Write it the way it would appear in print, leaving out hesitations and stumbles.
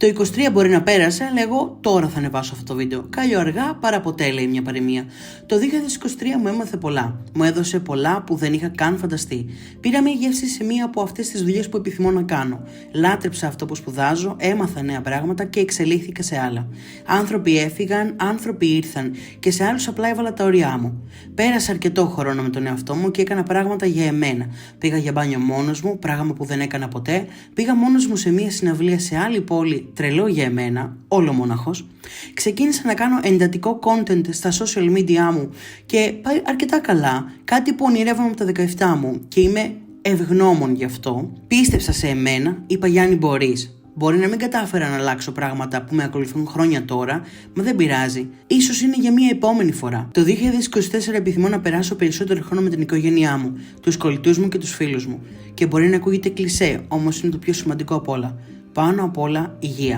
Το 23 μπορεί να πέρασε, αλλά εγώ τώρα θα ανεβάσω αυτό το βίντεο. Κάλλιο αργά παρά ποτέ, λέει μια παροιμία. Το 2023 μου έμαθε πολλά. Μου έδωσε πολλά που δεν είχα καν φανταστεί. Πήρα μια γεύση σε μία από αυτές τις δουλειές που επιθυμώ να κάνω. Λάτρεψα αυτό που σπουδάζω, έμαθα νέα πράγματα και εξελίχθηκα σε άλλα. Άνθρωποι έφυγαν, άνθρωποι ήρθαν και σε άλλους απλά έβαλα τα όρια μου. Πέρασα αρκετό χρόνο με τον εαυτό μου και έκανα πράγματα για εμένα. Πήγα για μπάνιο μόνος μου, πράγμα που δεν έκανα ποτέ. Πήγα μόνος μου σε μία συναυλία σε άλλη πόλη. Τρελό για εμένα, όλο μόναχος. Ξεκίνησα να κάνω εντατικό content στα social media μου και πάει αρκετά καλά. Κάτι που ονειρεύομαι από τα 17 μου και είμαι ευγνώμων γι' αυτό. Πίστεψα σε εμένα, είπα Γιάννη μπορείς. Μπορεί να μην κατάφερα να αλλάξω πράγματα που με ακολουθούν χρόνια τώρα, μα δεν πειράζει. Ίσως είναι για μια επόμενη φορά. Το 2024 επιθυμώ να περάσω περισσότερο χρόνο με την οικογένειά μου, τους κολλητούς μου και τους φίλους μου. Και μπορεί να ακούγεται κλισέ, όμως είναι το πιο σημαντικό απ' όλα. Πάνω απ' όλα υγεία.